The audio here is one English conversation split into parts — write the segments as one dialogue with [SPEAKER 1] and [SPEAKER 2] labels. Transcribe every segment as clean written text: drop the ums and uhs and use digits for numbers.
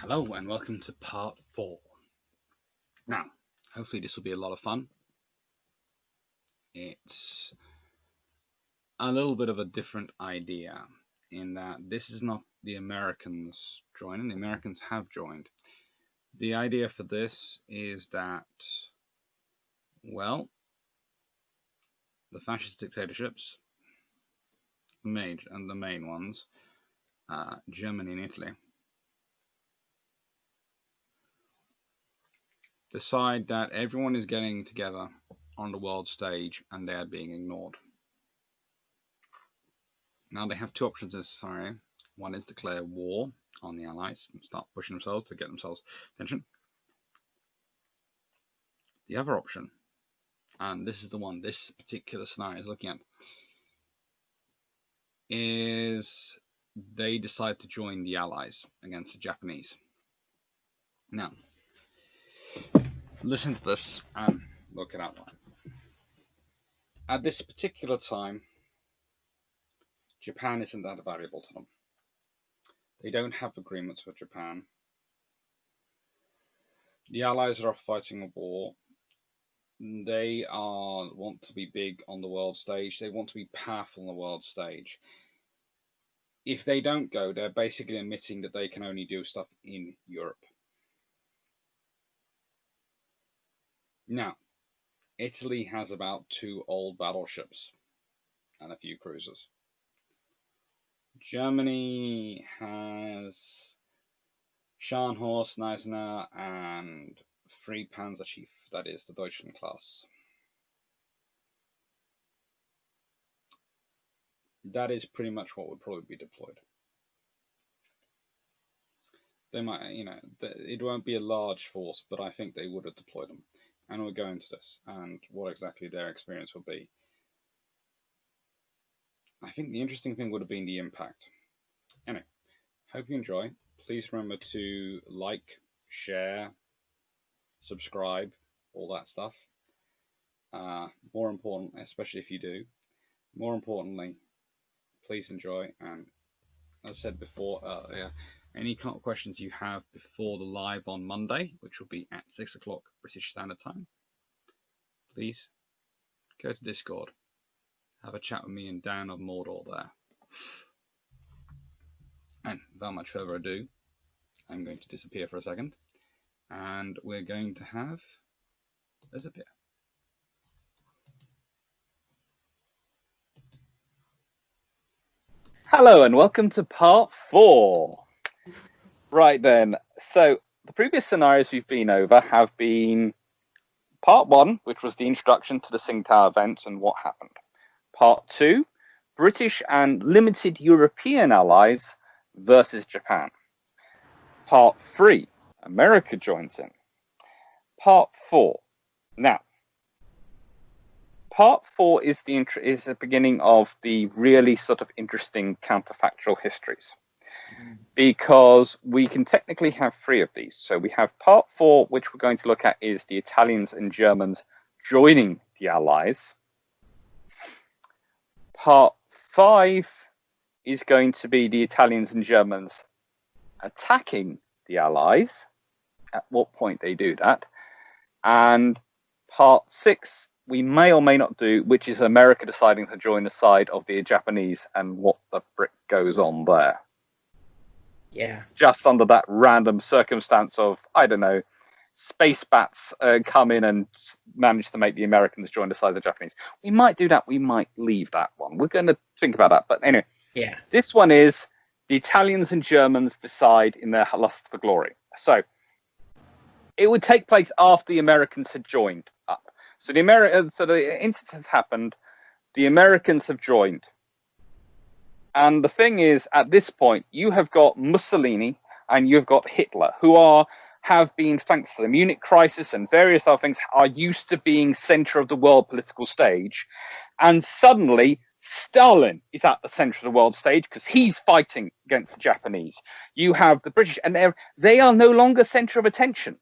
[SPEAKER 1] Hello and welcome to part 4. Now, hopefully this will be a lot of fun. It's a little bit of a different idea in that this is not the Americans joining. The Americans have joined. The idea for this is that, well, the fascist dictatorships, the main ones, Germany and Italy, decide that everyone is getting together on the world stage and they are being ignored. Now they have two options in this scenario. One is declare war on the Allies and start pushing themselves to get themselves attention. The other option, and this is the one this particular scenario is looking at, is they decide to join the Allies against the Japanese. Now, listen to this and look it out. At this particular time, Japan isn't that valuable to them. They don't have agreements with Japan. The Allies are off fighting a war. They want to be big on the world stage. They want to be powerful on the world stage. If they don't go, they're basically admitting that they can only do stuff in Europe. Now, Italy has about 2 old battleships and a few cruisers. Germany has Scharnhorst, Gneisenau, and 3 Panzerschiffe, that is the Deutschland class. That is pretty much what would probably be deployed. They might, it won't be a large force, but I think they would have deployed them. And we'll go into this and what exactly their experience will be. I think the interesting thing would have been the impact. Anyway, hope you enjoy. Please remember to like, share, subscribe, all that stuff. More important, especially if you do, more importantly, please enjoy. And as I said before earlier, any questions you have before the live on Monday, which will be at 6 o'clock British Standard Time, please go to Discord. Have a chat with me and Dan of Mordor there. And without much further ado, I'm going to disappear for a second. And we're going to have disappear.
[SPEAKER 2] Hello and welcome to part 4. Right then, so the previous scenarios we've been over have been part 1, which was the introduction to the Tsingtao events and what happened. Part 2, British and limited European allies versus Japan. Part 3, America joins in. Part 4. Now, part 4 is the beginning of the really sort of interesting counterfactual histories, because we can technically have 3 of these. So we have part 4, which we're going to look at, is the Italians and Germans joining the Allies. Part 5 is going to be the Italians and Germans attacking the Allies, at what point they do that. And part 6 we may or may not do, which is America deciding to join the side of the Japanese and what the frick goes on there.
[SPEAKER 3] Yeah.
[SPEAKER 2] Just under that random circumstance of, I don't know, space bats come in and manage to make the Americans join the side of the Japanese. We might do that. We might leave that one. We're going to think about that. But anyway,
[SPEAKER 3] Yeah.
[SPEAKER 2] This one is the Italians and Germans decide in their lust for glory. So it would take place after the Americans had joined up. So the incident happened. The Americans have joined. And the thing is, at this point, you have got Mussolini and you've got Hitler, who have been, thanks to the Munich crisis and various other things, are used to being center of the world political stage. And suddenly, Stalin is at the center of the world stage because he's fighting against the Japanese. You have the British, and they are no longer center of attention.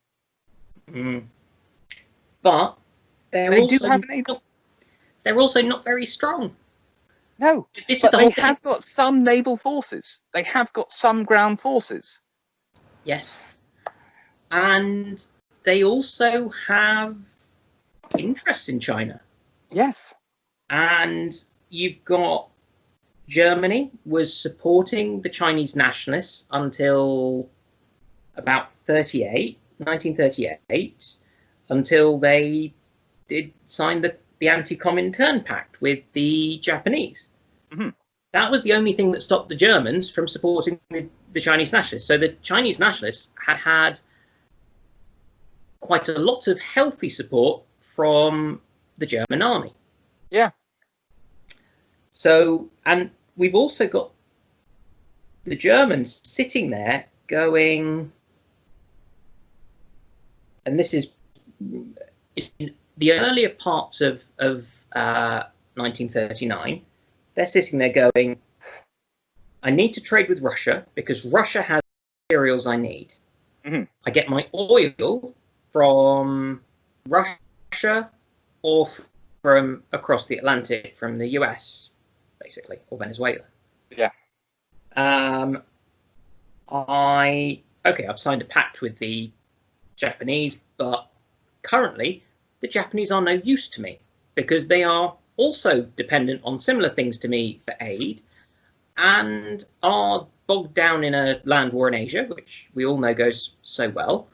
[SPEAKER 3] But they're also not very strong.
[SPEAKER 2] No, but they have got some naval forces. They have got some ground forces.
[SPEAKER 3] Yes. And they also have interests in China.
[SPEAKER 2] Yes.
[SPEAKER 3] And you've got Germany was supporting the Chinese nationalists until about 1938, until they did sign the Anti-Comintern Pact with the Japanese.
[SPEAKER 2] Mm-hmm.
[SPEAKER 3] That was the only thing that stopped the Germans from supporting the Chinese nationalists. So the Chinese nationalists had quite a lot of healthy support from the German army.
[SPEAKER 2] Yeah.
[SPEAKER 3] So, and we've also got the Germans sitting there going, and this is in the earlier parts of 1939, they're sitting there going, I need to trade with Russia because Russia has materials I need.
[SPEAKER 2] Mm-hmm.
[SPEAKER 3] I get my oil from Russia or from across the Atlantic from the US, basically, or Venezuela.
[SPEAKER 2] Yeah.
[SPEAKER 3] I've signed a pact with the Japanese, but currently the Japanese are no use to me because they are also dependent on similar things to me for aid and are bogged down in a land war in Asia, which we all know goes so well.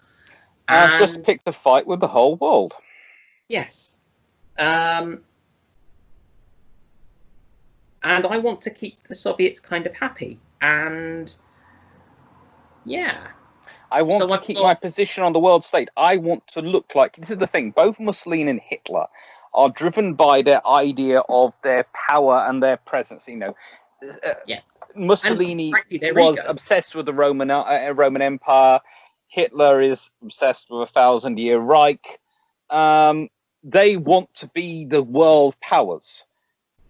[SPEAKER 2] And just picked a fight with the whole world.
[SPEAKER 3] Yes. And I want to keep the Soviets kind of happy. And yeah.
[SPEAKER 2] I want to keep my position on the world stage. I want to look like, this is the thing, both Mussolini and Hitler are driven by their idea of their power and their presence. You know, Mussolini was obsessed with the Roman Empire. Hitler is obsessed with a 1,000-year Reich. They want to be the world powers.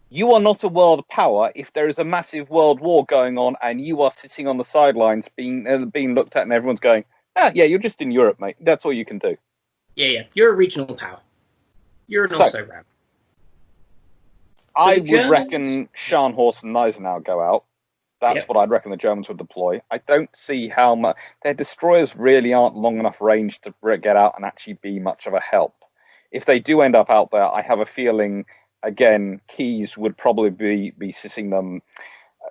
[SPEAKER 2] You are not a world power if there is a massive world war going on and you are sitting on the sidelines being looked at and everyone's going, yeah, you're just in Europe, mate. That's all you can do.
[SPEAKER 3] Yeah. You're a regional power. You're an also-ran.
[SPEAKER 2] I would reckon Scharnhorst and Gneisenau go out. That's what I'd reckon the Germans would deploy. I don't see how much... Their destroyers really aren't long enough range to get out and actually be much of a help. If they do end up out there, I have a feeling... Again, Keyes would probably be sitting them,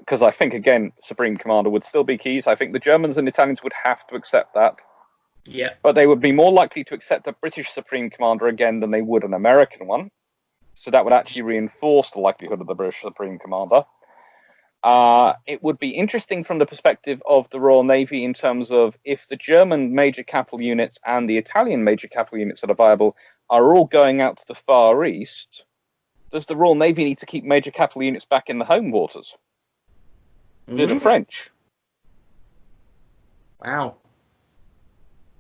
[SPEAKER 2] because I think, again, Supreme Commander would still be Keyes. I think the Germans and Italians would have to accept that.
[SPEAKER 3] Yeah.
[SPEAKER 2] But they would be more likely to accept a British Supreme Commander again than they would an American one. So that would actually reinforce the likelihood of the British Supreme Commander. It would be interesting from the perspective of the Royal Navy in terms of if the German major capital units and the Italian major capital units that are viable are all going out to the Far East. Does the Royal Navy need to keep major capital units back in the home waters? Do the French?
[SPEAKER 3] Wow.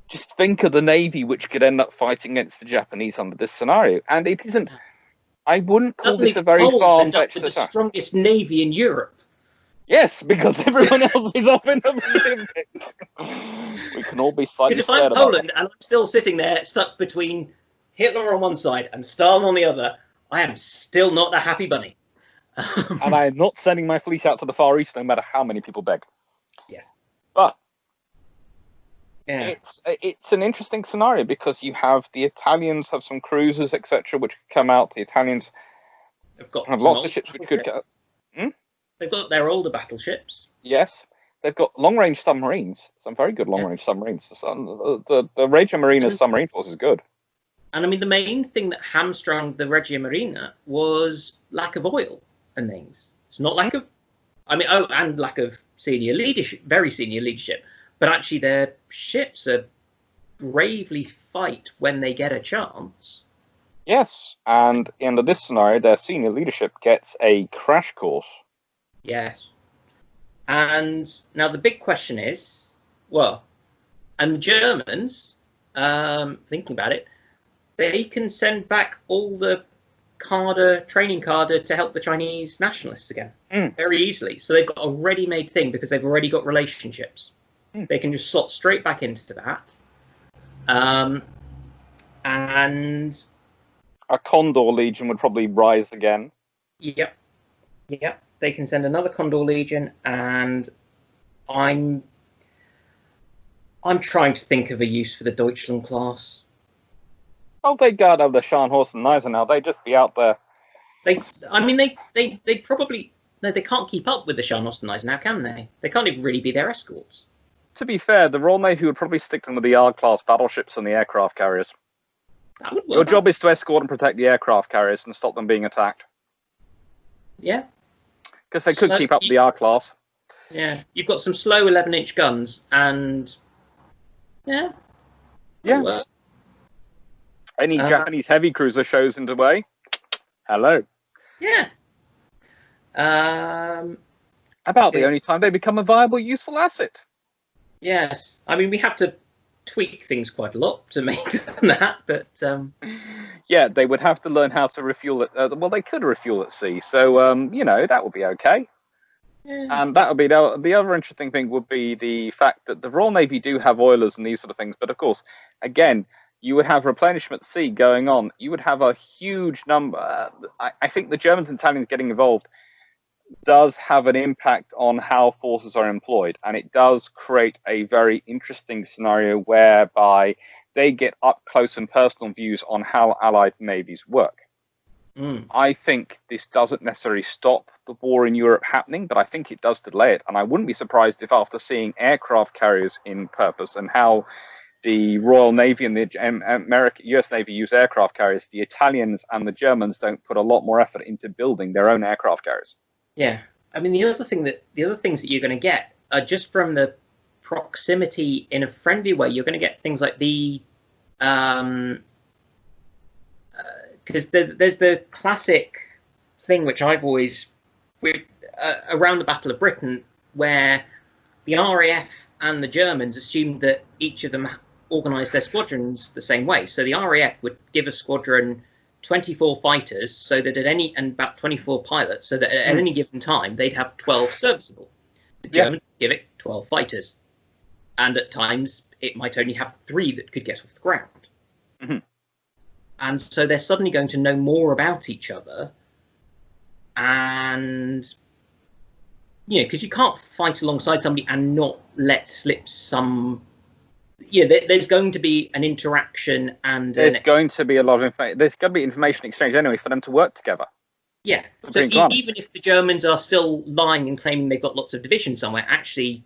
[SPEAKER 2] Just think of the Navy which could end up fighting against the Japanese under this scenario. And it isn't... I wouldn't call this a very far-fetched...
[SPEAKER 3] the strongest Navy in Europe.
[SPEAKER 2] Yes, because everyone else is up in the Pacific. We can all be slightly
[SPEAKER 3] scared about it. Because if I'm Poland and I'm still sitting there stuck between Hitler on one side and Stalin on the other... I am still not a happy bunny.
[SPEAKER 2] And I am not sending my fleet out to the Far East, no matter how many people beg.
[SPEAKER 3] Yes.
[SPEAKER 2] But it's an interesting scenario because you have the Italians have some cruisers, etc., which could come out. The Italians have lots of ships which could go.
[SPEAKER 3] They've got their older battleships.
[SPEAKER 2] Yes. They've got long-range submarines, some very good long-range submarines. The Regia Marina's submarine force is good.
[SPEAKER 3] And I mean, the main thing that hamstrung the Regia Marina was lack of oil and things. It's not lack of, and lack of senior leadership, very senior leadership. But actually, their ships are bravely fight when they get a chance.
[SPEAKER 2] Yes, and in this scenario, their senior leadership gets a crash course.
[SPEAKER 3] Yes. And now the big question is, and the Germans, thinking about it, they can send back all the training cadre to help the Chinese nationalists again very easily. So they've got a ready-made thing because they've already got relationships. They can just slot straight back into that. And
[SPEAKER 2] a Condor Legion would probably rise again.
[SPEAKER 3] Yep. They can send another Condor Legion, and I'm I'm trying to think of a use for the Deutschland class.
[SPEAKER 2] Oh, they guard over the Scharnhorst and Gneisenau. They'd just be out there.
[SPEAKER 3] They probably no, they can't keep up with the Scharnhorst now, can they? They can't even really be their escorts.
[SPEAKER 2] To be fair, the Royal Navy would probably stick them with the R-class battleships and the aircraft carriers.
[SPEAKER 3] That would work.
[SPEAKER 2] Your job is to escort and protect the aircraft carriers and stop them being attacked.
[SPEAKER 3] Yeah.
[SPEAKER 2] Because they could keep up with the R-class.
[SPEAKER 3] Yeah, you've got some slow 11-inch guns, and yeah.
[SPEAKER 2] Any Japanese heavy cruiser shows into way. Hello.
[SPEAKER 3] Yeah.
[SPEAKER 2] About the only time they become a viable, useful asset.
[SPEAKER 3] Yes, I mean we have to tweak things quite a lot to make them that, but
[SPEAKER 2] yeah, they would have to learn how to refuel it. Well, they could refuel at sea, so that would be okay.
[SPEAKER 3] Yeah.
[SPEAKER 2] And that would be the other interesting thing would be the fact that the Royal Navy do have oilers and these sort of things, but of course, again, you would have replenishment at sea going on. You would have a huge number. I think the Germans and Italians getting involved does have an impact on how forces are employed, and it does create a very interesting scenario whereby they get up close and personal views on how Allied navies work. I think this doesn't necessarily stop the war in Europe happening, but I think it does delay it, and I wouldn't be surprised if after seeing aircraft carriers in purpose and how the Royal Navy and the US Navy use aircraft carriers, the Italians and the Germans don't put a lot more effort into building their own aircraft carriers.
[SPEAKER 3] Yeah, I mean the other things that you're going to get are just from the proximity in a friendly way. You're going to get things like the because there's the classic thing which I've always around the Battle of Britain, where the RAF and the Germans assumed that each of them organised their squadrons the same way. So the RAF would give a squadron 24 fighters, so that and about 24 pilots, so that at any given time they'd have 12 serviceable. The Germans would give it 12 fighters, and at times it might only have 3 that could get off the ground.
[SPEAKER 2] Mm-hmm.
[SPEAKER 3] And so they're suddenly going to know more about each other, and because you can't fight alongside somebody and not let slip some. There's going to be an interaction, and
[SPEAKER 2] there's going to be a lot of information. There's going to be information exchange anyway for them to work together.
[SPEAKER 3] Yeah. So even if the Germans are still lying and claiming they've got lots of divisions somewhere, actually,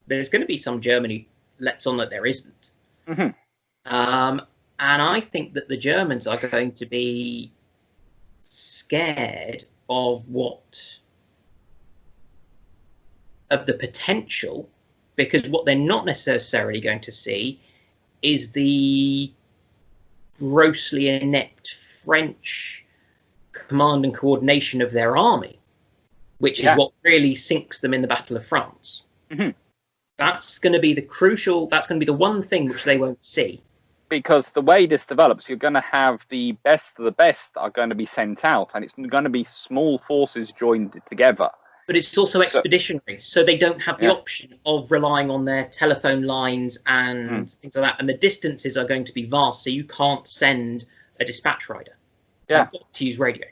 [SPEAKER 3] there's going to be some Germany lets on that there isn't.
[SPEAKER 2] Mm-hmm.
[SPEAKER 3] And I think that the Germans are going to be scared of the potential, because what they're not necessarily going to see is the grossly inept French command and coordination of their army, which is what really sinks them in the Battle of France.
[SPEAKER 2] Mm-hmm.
[SPEAKER 3] That's going to be the one thing which they won't see.
[SPEAKER 2] Because the way this develops, you're going to have the best of the best are going to be sent out, and it's going to be small forces joined together.
[SPEAKER 3] But it's also expeditionary, so they don't have the option of relying on their telephone lines and things like that. And the distances are going to be vast, so you can't send a dispatch rider.
[SPEAKER 2] Yeah.
[SPEAKER 3] You've got to use radio.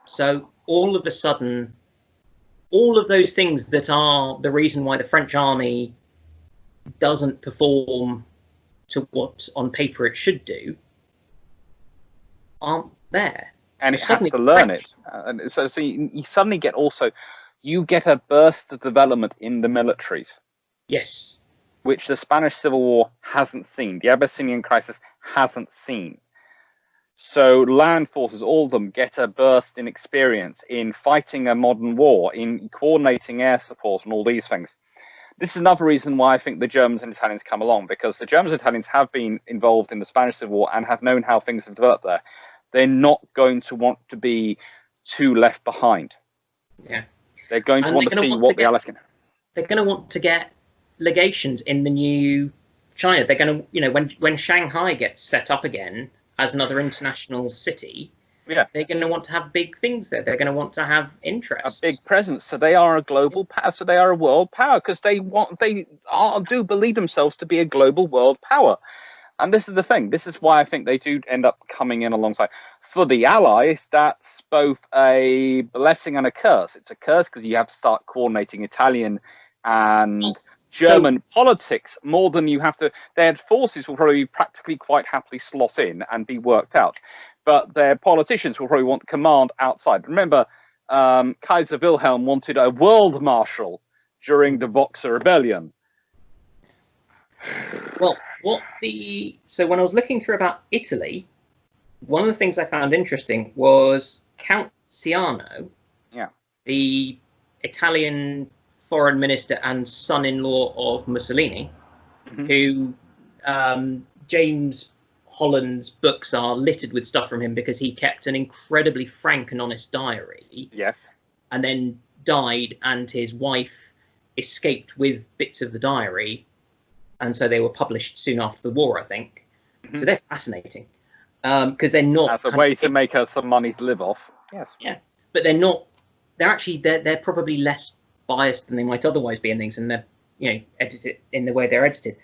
[SPEAKER 3] So all of a sudden, all of those things that are the reason why the French army doesn't perform to what on paper it should do aren't there.
[SPEAKER 2] And it has to learn it. So you suddenly get you get a burst of development in the militaries.
[SPEAKER 3] Yes.
[SPEAKER 2] Which the Spanish Civil War hasn't seen. The Abyssinian crisis hasn't seen. So land forces, all of them, get a burst in experience in fighting a modern war, in coordinating air support and all these things. This is another reason why I think the Germans and Italians come along, because the Germans and Italians have been involved in the Spanish Civil War and have known how things have developed there. They're not going to want to be too left behind.
[SPEAKER 3] Yeah.
[SPEAKER 2] They're going to want to see what the Allies can.
[SPEAKER 3] They're going to want to get legations in the new China. They're going to, when Shanghai gets set up again as another international city, they're going to want to have big things there. They're going to want to have interests.
[SPEAKER 2] A big presence. So they are a global power. So they are a world power, because they do believe themselves to be a global world power. And this is the thing. This is why I think they do end up coming in alongside. For the Allies, that's both a blessing and a curse. It's a curse because you have to start coordinating Italian and German politics more than you have to. Their forces will probably practically quite happily slot in and be worked out, but their politicians will probably want command outside. Remember, Kaiser Wilhelm wanted a world marshal during the Boxer Rebellion.
[SPEAKER 3] Well, so when I was looking through about Italy, one of the things I found interesting was Count Ciano, the Italian foreign minister and son-in-law of Mussolini, who James Holland's books are littered with stuff from him because he kept an incredibly frank and honest diary.
[SPEAKER 2] Yes.
[SPEAKER 3] And then died, and his wife escaped with bits of the diary, and so they were published soon after the war, I think. So they're fascinating because they're not
[SPEAKER 2] as a way to make us some money to live off. Yes.
[SPEAKER 3] Yeah, but they're not. They're probably less biased than they might otherwise be in things, and they're edited in the way they're edited.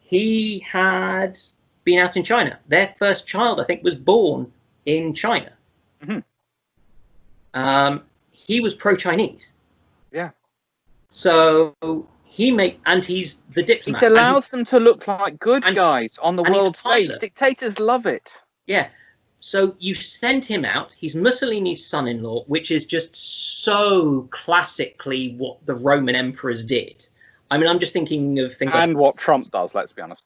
[SPEAKER 3] He had been out in China. Their first child, I think, was born in China. He was pro-Chinese.
[SPEAKER 2] Yeah.
[SPEAKER 3] So he's the diplomat.
[SPEAKER 2] It allows them to look like good guys on the world stage. Dictators love it.
[SPEAKER 3] Yeah. So you send him out. He's Mussolini's son-in-law, which is just so classically what the Roman emperors did. I mean, I'm just thinking of things
[SPEAKER 2] and what Trump does. Let's be honest.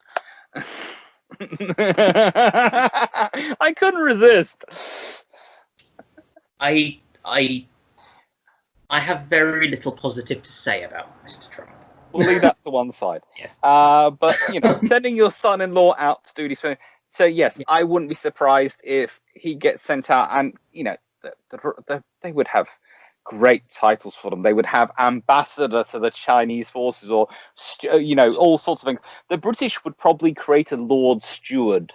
[SPEAKER 2] I couldn't resist.
[SPEAKER 3] I have very little positive to say about Mr. Trump.
[SPEAKER 2] We'll leave that to one side.
[SPEAKER 3] Yes.
[SPEAKER 2] But sending your son-in-law out to do this. So yes, I wouldn't be surprised if he gets sent out, and they would have great titles for them. They would have ambassador to the Chinese forces, or all sorts of things. The British would probably create a Lord Steward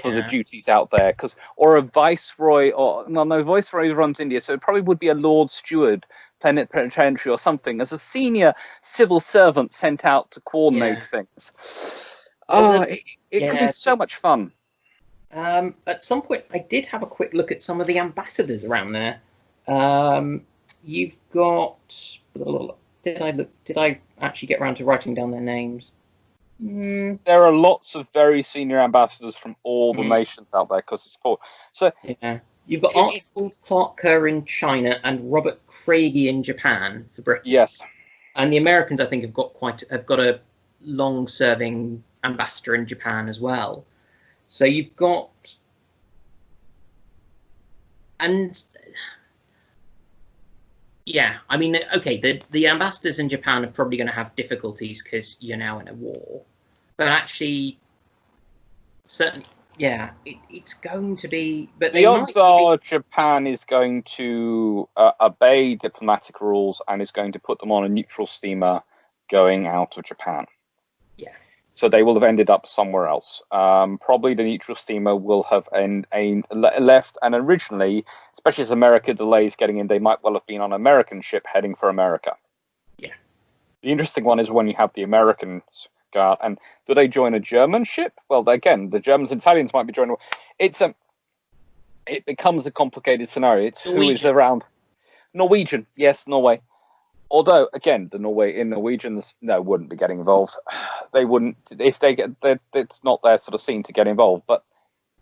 [SPEAKER 2] for the duties out there, or a viceroy, viceroy runs India, so it probably would be a Lord Steward, plenipotentiary or something, as a senior civil servant sent out to coordinate things. It could be so much fun.
[SPEAKER 3] At some point, I did have a quick look at some of the ambassadors around there. You've got. Did I actually get around to writing down their names?
[SPEAKER 2] There are lots of very senior ambassadors from all the nations out there because it's sport. So
[SPEAKER 3] you've got Archibald Clark Kerr in China and Robert Craigie in Japan for Britain.
[SPEAKER 2] Yes, and
[SPEAKER 3] the Americans, I think, have got a long-serving ambassador in Japan as well. So you've got, and I mean, okay, the ambassadors in Japan are probably going to have difficulties because you're now in a war. But actually, certainly, it's going to be. But
[SPEAKER 2] the odds are Japan is going to obey diplomatic rules and is going to put them on a neutral steamer going out of Japan.
[SPEAKER 3] Yeah.
[SPEAKER 2] So they will have ended up somewhere else. Probably the neutral steamer will have left, and originally, especially as America delays getting in, they might well have been on an American ship heading for America.
[SPEAKER 3] Yeah.
[SPEAKER 2] The interesting one is when you have the Americans go out, and do they join a German ship? Well, again, the Germans and Italians might be joining. It becomes a complicated scenario. It's Norwegian. Who is around. Norwegian, yes, Norway. Although, again, Norwegians wouldn't be getting involved. They wouldn't if they get. It's not their sort of scene to get involved. But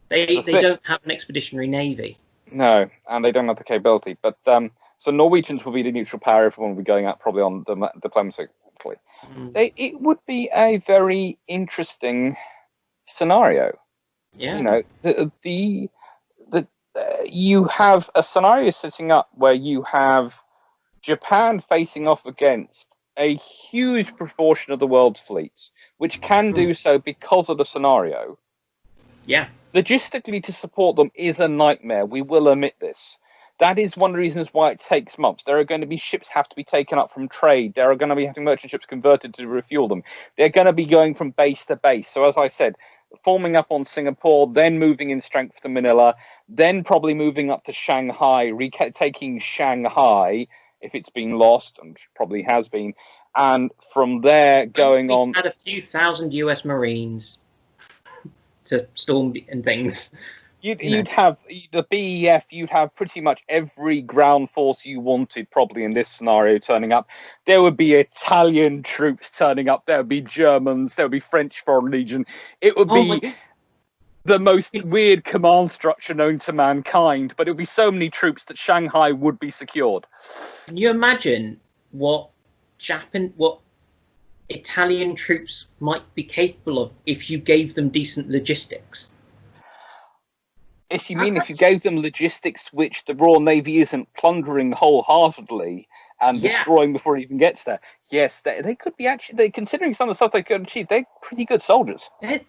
[SPEAKER 3] they don't have an expeditionary navy.
[SPEAKER 2] No, and they don't have the capability. But so Norwegians will be the neutral power. Everyone will be going out probably on diplomacy. It would be a very interesting scenario.
[SPEAKER 3] Yeah.
[SPEAKER 2] You have a scenario sitting up where you have Japan facing off against a huge proportion of the world's fleets, which can do so because of the scenario.
[SPEAKER 3] Yeah.
[SPEAKER 2] Logistically, to support them is a nightmare. We will admit this. That is one of the reasons why it takes months. There are going to be ships have to be taken up from trade. There are going to be having merchant ships converted to refuel them. They're going to be going from base to base. So as I said, forming up on Singapore, then moving in strength to Manila, then probably moving up to Shanghai, taking Shanghai if it's been lost, and probably has been, and from there going on.
[SPEAKER 3] Had a few thousand US Marines to storm and things.
[SPEAKER 2] You'd have the BEF, you'd have pretty much every ground force you wanted, probably in this scenario, turning up. There would be Italian troops turning up, there would be Germans, there would be French Foreign Legion. It would be the most weird command structure known to mankind, but it would be so many troops that Shanghai would be secured.
[SPEAKER 3] Can you imagine what Italian troops might be capable of if you gave them decent logistics?
[SPEAKER 2] If you gave them logistics which the Royal Navy isn't plundering wholeheartedly and destroying before it even gets there, yes, they could be actually, considering some of the stuff they could achieve, they're pretty good soldiers.
[SPEAKER 3] This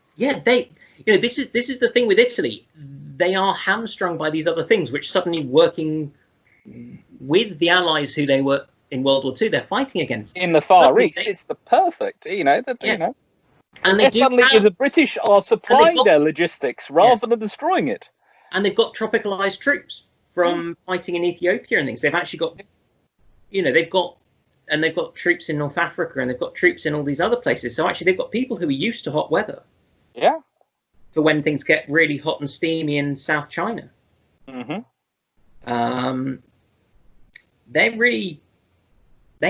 [SPEAKER 3] is the thing with Italy. They are hamstrung by these other things, which suddenly working with the Allies who they were in World War II, they're fighting against.
[SPEAKER 2] In the Far East, it's the perfect, And suddenly the British are supplying their logistics rather than destroying it.
[SPEAKER 3] And they've got tropicalized troops from fighting in Ethiopia and things. They've actually got, they've got troops in North Africa, and they've got troops in all these other places. So actually, they've got people who are used to hot weather.
[SPEAKER 2] Yeah.
[SPEAKER 3] For when things get really hot and steamy in South China.
[SPEAKER 2] Mm-hmm.
[SPEAKER 3] They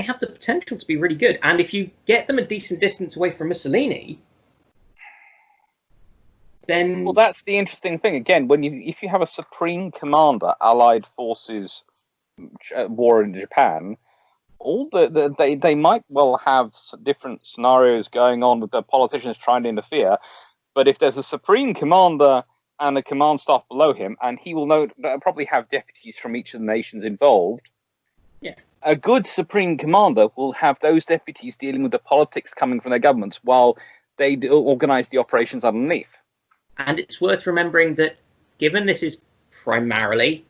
[SPEAKER 3] have the potential to be really good. And if you get them a decent distance away from Mussolini, then...
[SPEAKER 2] Well, that's the interesting thing. Again, if you have a supreme commander, Allied forces war in Japan, they might well have different scenarios going on with the politicians trying to interfere. But if there's a supreme commander and a command staff below him, and he will probably have deputies from each of the nations involved, a good supreme commander will have those deputies dealing with the politics coming from their governments while they organize the operations underneath.
[SPEAKER 3] And it's worth remembering that, given this is primarily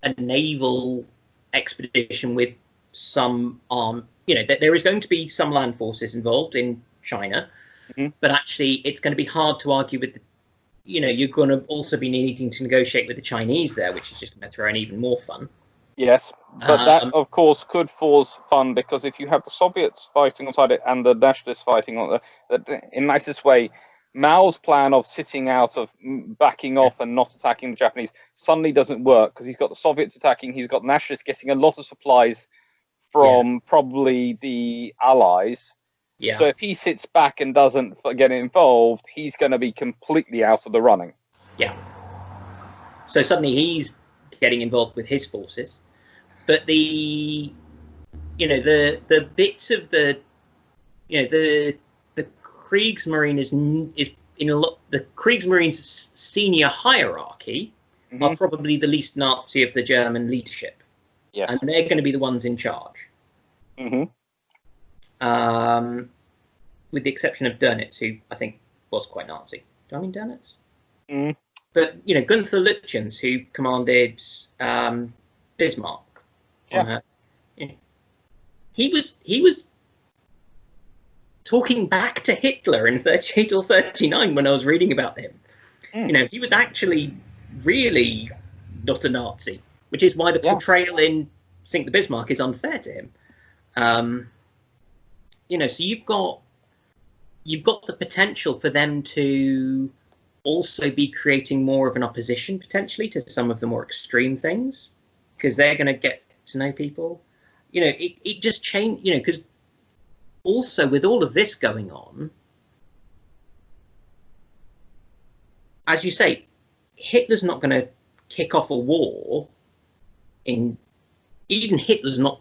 [SPEAKER 3] a naval expedition with some that there is going to be some land forces involved in China, but actually it's going to be hard to argue with you're going to also be needing to negotiate with the Chinese there, which is just going to throw in even more fun.
[SPEAKER 2] Yes, but that, of course, could cause fun, because if you have the Soviets fighting on it and the nationalists fighting on in nicest way, Mao's plan of sitting out, of backing off and not attacking the Japanese suddenly doesn't work, because he's got the Soviets attacking, he's got nationalists getting a lot of supplies from probably the Allies. Yeah. So if he sits back and doesn't get involved, he's going to be completely out of the running.
[SPEAKER 3] Yeah. So suddenly he's getting involved with his forces. But the bits of the Kriegsmarine is in a lot. The Kriegsmarine's senior hierarchy are probably the least Nazi of the German leadership.
[SPEAKER 2] Yes.
[SPEAKER 3] And they're going to be the ones in charge.
[SPEAKER 2] Mm-hmm.
[SPEAKER 3] With the exception of Dönitz, who I think was quite Nazi. Do I mean Dönitz?
[SPEAKER 2] Mm.
[SPEAKER 3] But Gunther Lütjens, who commanded Bismarck.
[SPEAKER 2] Yeah.
[SPEAKER 3] He was talking back to Hitler in 38 or 39 when I was reading about him. He was actually really not a Nazi, which is why the portrayal in Sink the Bismarck is unfair to him. So you've got the potential for them to also be creating more of an opposition potentially to some of the more extreme things, because they're going to get to know people. It just changed, because also with all of this going on, as you say, Hitler's not going to kick off a war even Hitler's not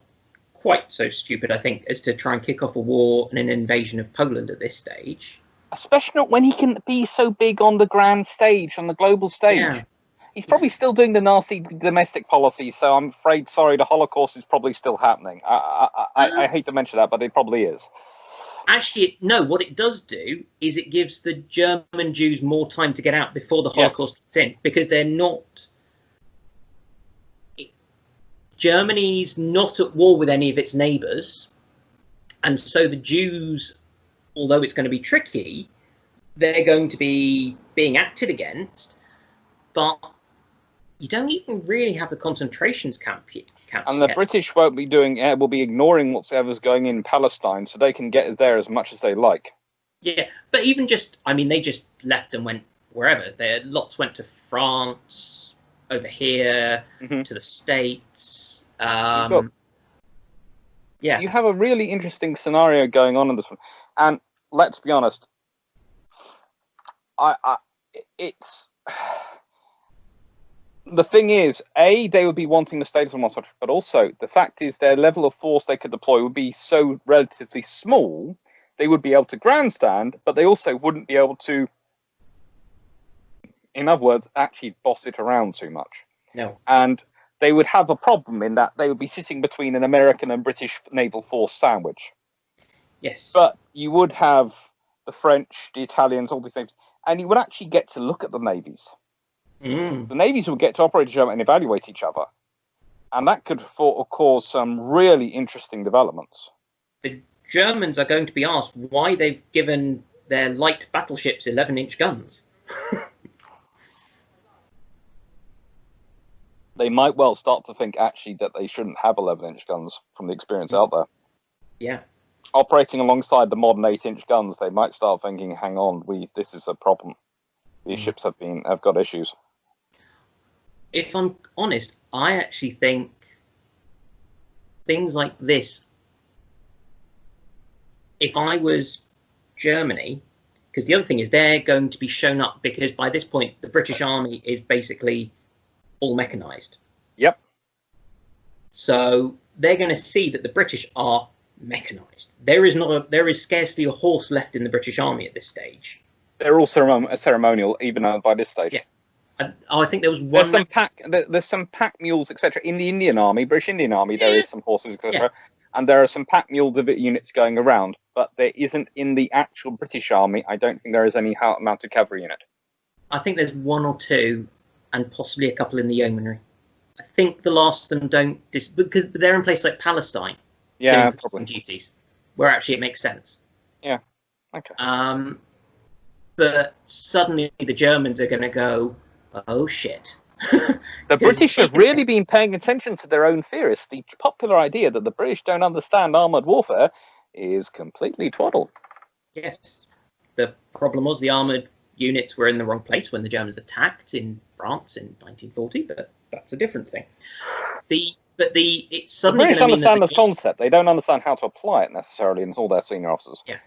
[SPEAKER 3] quite so stupid, I think, as to try and kick off a war and an invasion of Poland at this stage.
[SPEAKER 2] Especially not when he can be so big on the grand stage, on the global stage. Yeah. He's probably still doing the nasty domestic policy, so I'm afraid, the Holocaust is probably still happening. I hate to mention that, but it probably is.
[SPEAKER 3] Actually, no, what it does do is it gives the German Jews more time to get out before the Holocaust gets in, because they're not... Germany's not at war with any of its neighbours, and so the Jews, although it's going to be tricky, they're going to be being acted against, but you don't even really have the concentration camps
[SPEAKER 2] and the
[SPEAKER 3] yet.
[SPEAKER 2] British will be ignoring whatever's going in Palestine, so they can get there as much as they like.
[SPEAKER 3] Yeah, but even they just left and went wherever. Lots went to France, over here,
[SPEAKER 2] Mhm.
[SPEAKER 3] to the States.
[SPEAKER 2] got-
[SPEAKER 3] Yeah.
[SPEAKER 2] You have a really interesting scenario going on in this one, and let's be honest, it's the thing is, they would be wanting the status of Mossad, but also the fact is their level of force they could deploy would be so relatively small. They would be able to grandstand, but they also wouldn't be able to, in other words, actually boss it around too much.
[SPEAKER 3] No.
[SPEAKER 2] And they would have a problem in that they would be sitting between an American and British naval force sandwich.
[SPEAKER 3] Yes.
[SPEAKER 2] But you would have the French, the Italians, all these things, and you would actually get to look at the navies. The navies would get to operate each other and evaluate each other. And that could cause some really interesting developments.
[SPEAKER 3] The Germans are going to be asked why they've given their light battleships 11-inch guns.
[SPEAKER 2] They might well start to think actually that they shouldn't have 11-inch guns from the experience out there.
[SPEAKER 3] Yeah.
[SPEAKER 2] Operating alongside the modern 8-inch guns, they might start thinking, hang on, this is a problem. These ships have got issues.
[SPEAKER 3] If I'm honest, I actually think things like this, if I was Germany, because the other thing is they're going to be shown up, because by this point the British Army is basically all mechanized.
[SPEAKER 2] Yep.
[SPEAKER 3] So they're going to see that the British are mechanized. There is scarcely a horse left in the British Army at this stage.
[SPEAKER 2] They're all ceremonial, even by this stage.
[SPEAKER 3] Yeah. I think there was one.
[SPEAKER 2] There's some pack mules, etc. In the Indian Army, British Indian Army, there is some horses, etc.
[SPEAKER 3] Yeah.
[SPEAKER 2] And there are some pack mule units going around, but there isn't in the actual British Army. I don't think there is any mounted cavalry unit.
[SPEAKER 3] I think there's one or two, and possibly a couple in the yeomanry. I think the last of them don't, because they're in places like Palestine.
[SPEAKER 2] Yeah,
[SPEAKER 3] doing
[SPEAKER 2] probably.
[SPEAKER 3] duties where actually it makes sense.
[SPEAKER 2] Yeah. Okay.
[SPEAKER 3] But suddenly the Germans are going to go, oh shit.
[SPEAKER 2] The British have really been paying attention to their own theorists. The popular idea that the British don't understand armoured warfare is completely twaddle.
[SPEAKER 3] Yes. The problem was the armoured units were in the wrong place when the Germans attacked in France in 1940, but that's a different thing. It's suddenly
[SPEAKER 2] the British
[SPEAKER 3] going to mean
[SPEAKER 2] understand the concept. They don't understand how to apply it necessarily in all their senior officers.
[SPEAKER 3] Yeah.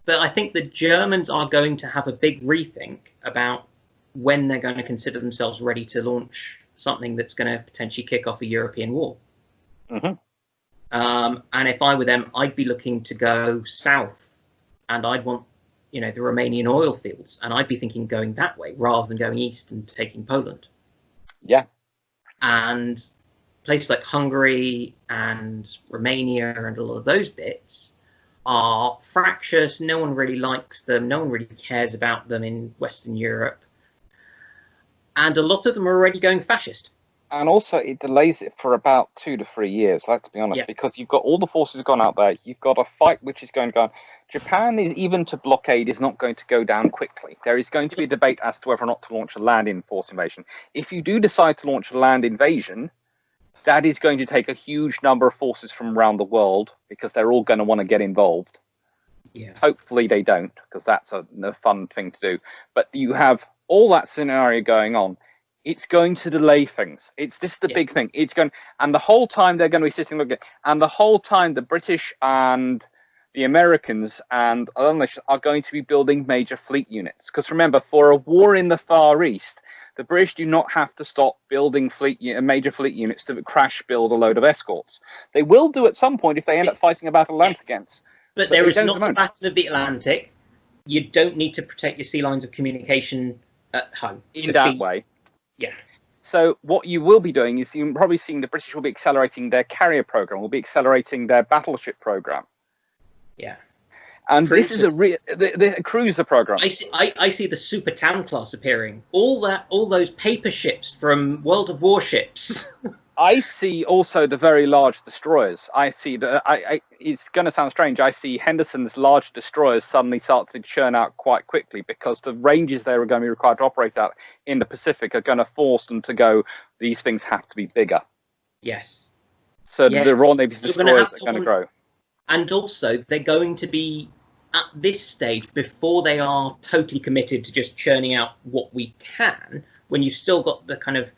[SPEAKER 3] But I think the Germans are going to have a big rethink about when they're going to consider themselves ready to launch something that's going to potentially kick off a European war.
[SPEAKER 2] Mm-hmm.
[SPEAKER 3] And if I were them, I'd be looking to go south, and I'd want, the Romanian oil fields, and I'd be thinking going that way rather than going east and taking Poland.
[SPEAKER 2] Yeah.
[SPEAKER 3] And places like Hungary and Romania and a lot of those bits are fractious. No one really likes them. No one really cares about them in Western Europe. And a lot of them are already going fascist.
[SPEAKER 2] And also, it delays it for about 2 to 3 years, let's be honest, because you've got all the forces gone out there. You've got a fight which is going to go on. Japan, even to blockade, is not going to go down quickly. There is going to be a debate as to whether or not to launch a land force invasion. If you do decide to launch a land invasion, that is going to take a huge number of forces from around the world, because they're all going to want to get involved.
[SPEAKER 3] Yeah.
[SPEAKER 2] Hopefully they don't, because that's a fun thing to do. But you have all that scenario going on. It's going to delay things. This is the big thing. And the whole time they're going to be sitting looking, and the whole time the British and the Americans and others are going to be building major fleet units. Because remember, for a war in the Far East, the British do not have to stop building major fleet units to crash build a load of escorts. They will do at some point if they end up fighting a battle of Atlantic against.
[SPEAKER 3] But there is not a battle of the Atlantic. You don't need to protect your sea lines of communication at home.
[SPEAKER 2] In that way.
[SPEAKER 3] Yeah.
[SPEAKER 2] So what you will be doing is you're probably seeing the British will be accelerating their carrier program, will be accelerating their battleship program.
[SPEAKER 3] Yeah.
[SPEAKER 2] And this is the cruiser program.
[SPEAKER 3] I see the Super Town class appearing. All those paper ships from World of Warships.
[SPEAKER 2] I see also the very large destroyers. I see it's going to sound strange. I see Henderson's large destroyers suddenly start to churn out quite quickly, because the ranges they were going to be required to operate at in the Pacific are going to force them to go, these things have to be bigger.
[SPEAKER 3] Yes.
[SPEAKER 2] So the Royal Navy's destroyers are going to grow.
[SPEAKER 3] And also, they're going to be, at this stage, before they are totally committed to just churning out what we can, when you've still got the kind of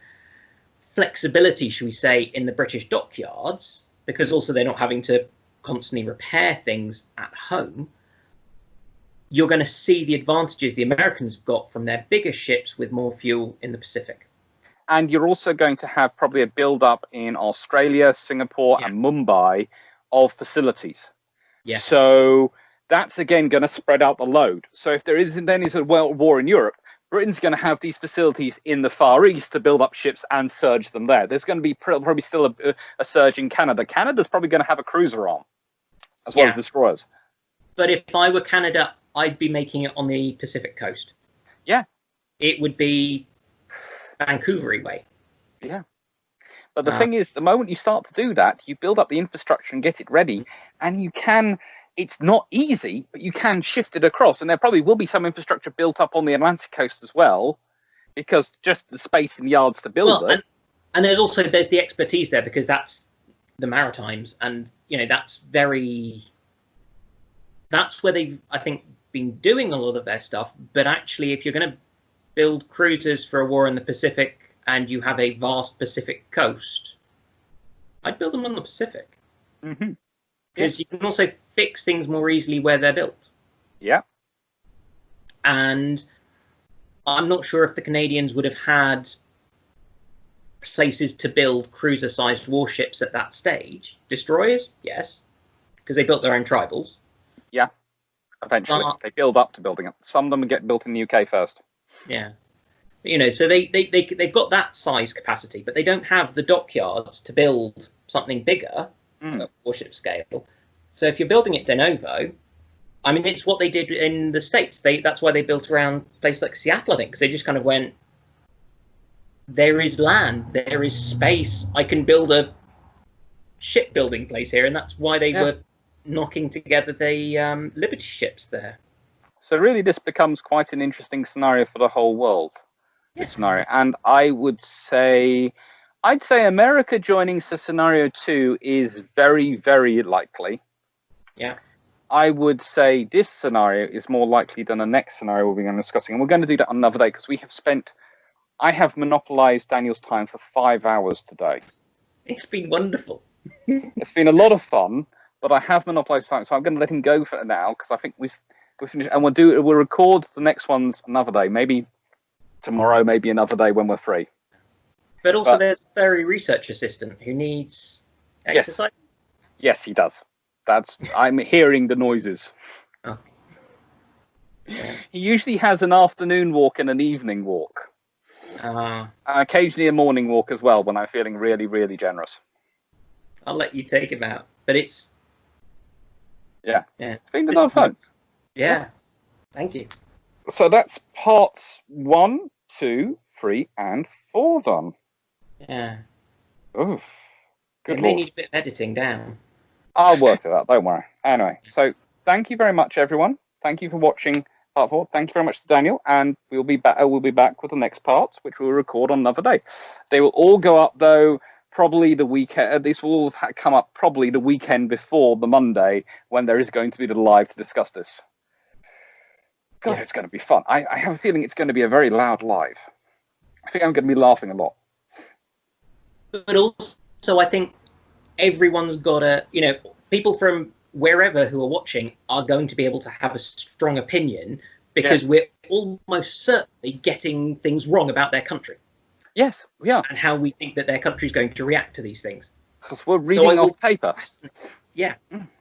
[SPEAKER 3] flexibility, should we say, in the British dockyards, because also they're not having to constantly repair things at home, you're going to see the advantages the Americans have got from their bigger ships with more fuel in the Pacific.
[SPEAKER 2] And you're also going to have probably a build-up in Australia, Singapore, and Mumbai of facilities.
[SPEAKER 3] Yeah.
[SPEAKER 2] So that's, again, going to spread out the load. So if there isn't any sort of world war in Europe, Britain's going to have these facilities in the Far East to build up ships and surge them there. There's going to be probably still a surge in Canada. Canada's probably going to have a cruiser arm, as well as destroyers.
[SPEAKER 3] But if I were Canada, I'd be making it on the Pacific coast.
[SPEAKER 2] Yeah.
[SPEAKER 3] It would be Vancouver way.
[SPEAKER 2] Yeah. But the thing is, the moment you start to do that, you build up the infrastructure and get it ready, and you can, it's not easy, but you can shift it across. And there probably will be some infrastructure built up on the Atlantic coast as well, because just the space in yards to build it.
[SPEAKER 3] And there's the expertise there, because that's the Maritimes, and that's where they've, I think, been doing a lot of their stuff. But actually, if you're going to build cruisers for a war in the Pacific and you have a vast Pacific coast, I'd build them on the Pacific. Because you can also fix things more easily where they're built.
[SPEAKER 2] Yeah.
[SPEAKER 3] And I'm not sure if the Canadians would have had places to build cruiser-sized warships at that stage. Destroyers, yes, because they built their own tribals.
[SPEAKER 2] Yeah, eventually. They build up to building it. Some of them get built in the UK first.
[SPEAKER 3] Yeah. So they've got that size capacity, but they don't have the dockyards to build something bigger at warship scale. So if you're building it de novo, I mean, it's what they did in the States. That's why they built around places like Seattle, I think, because they just kind of went, there is land, there is space, I can build a shipbuilding place here, and that's why they were knocking together the Liberty ships there.
[SPEAKER 2] So really this becomes quite an interesting scenario for the whole world, this scenario. And I'd say America joining scenario 2 is very, very likely.
[SPEAKER 3] Yeah.
[SPEAKER 2] I would say this scenario is more likely than the next scenario we're going to be discussing. And we're going to do that on another day, because I have monopolized Daniel's time for 5 hours today.
[SPEAKER 3] It's been wonderful.
[SPEAKER 2] It's been a lot of fun, but I have monopolized time, so I'm going to let him go for now, because I think we've finished. And we'll record the next ones another day, maybe tomorrow, maybe another day when we're free.
[SPEAKER 3] But also there's a ferry research assistant who needs exercise.
[SPEAKER 2] Yes, he does. I'm hearing the noises.
[SPEAKER 3] Oh. Yeah.
[SPEAKER 2] He usually has an afternoon walk and an evening walk. Occasionally a morning walk as well, when I'm feeling really, really generous.
[SPEAKER 3] I'll let you take him out. But it's...
[SPEAKER 2] Yeah. It's been a lot of fun.
[SPEAKER 3] Yeah. Thank you.
[SPEAKER 2] So that's parts 1, 2, 3, and 4 done.
[SPEAKER 3] Yeah.
[SPEAKER 2] Oof. Good
[SPEAKER 3] It may need a bit of editing down.
[SPEAKER 2] I'll work it out, don't worry. Anyway, so thank you very much, everyone. Thank you for watching part 4. Thank you very much to Daniel, and we'll be back with the next parts, which we'll record on another day. They will all go up, though, probably the weekend. This will all come up probably the weekend before the Monday, when there is going to be the live to discuss this. God, it's going to be fun. I have a feeling it's going to be a very loud live. I think I'm going to be laughing a lot.
[SPEAKER 3] But also, I think everyone's got people from wherever who are watching are going to be able to have a strong opinion, because we're almost certainly getting things wrong about their country.
[SPEAKER 2] Yes, we are.
[SPEAKER 3] And how we think that their country is going to react to these things.
[SPEAKER 2] Because we're reading off paper.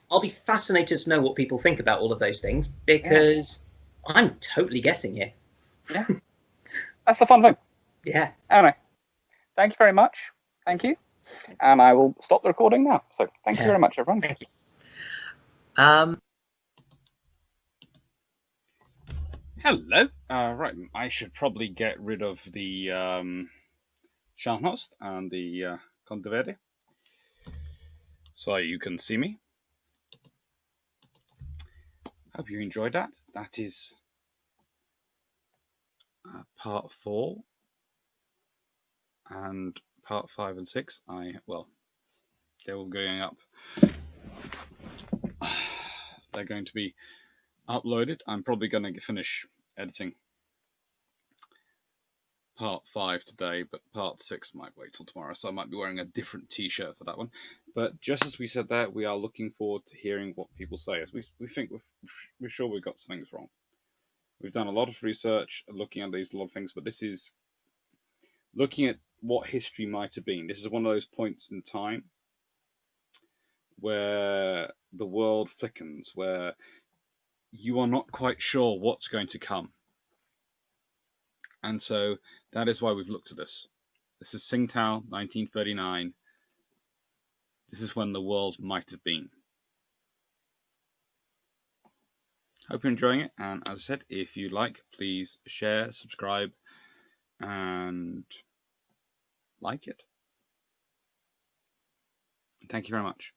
[SPEAKER 3] I'll be fascinated to know what people think about all of those things, because I'm totally guessing here.
[SPEAKER 2] Yeah. That's the fun thing.
[SPEAKER 3] Yeah.
[SPEAKER 2] Anyway, thank you very much. Thank you. And I will stop the recording now. So thank you very much, everyone.
[SPEAKER 3] Thank you.
[SPEAKER 1] Hello. Right, I should probably get rid of the Scharnhorst and the Conte Verde, so you can see me. Hope you enjoyed that. That is part 4, and part 5 and 6. They're all going up. They're going to be uploaded. I'm probably going to finish editing part 5 today, but part 6 might wait till tomorrow, so I might be wearing a different t-shirt for that one. But just as we said there, we are looking forward to hearing what people say, as we think we're sure we've got things wrong. We've done a lot of research looking at these, a lot of things, but this is looking at what history might have been. This is one of those points in time where the world thickens, where you are not quite sure what's going to come. And so that is why we've looked at this. This is Tsingtao, 1939. This is when the world might have been. Hope you're enjoying it. And as I said, if you like, please share, subscribe, and like it. Thank you very much.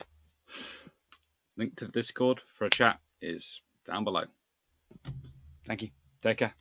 [SPEAKER 1] Link to the Discord for a chat is down below. Thank you. Take care.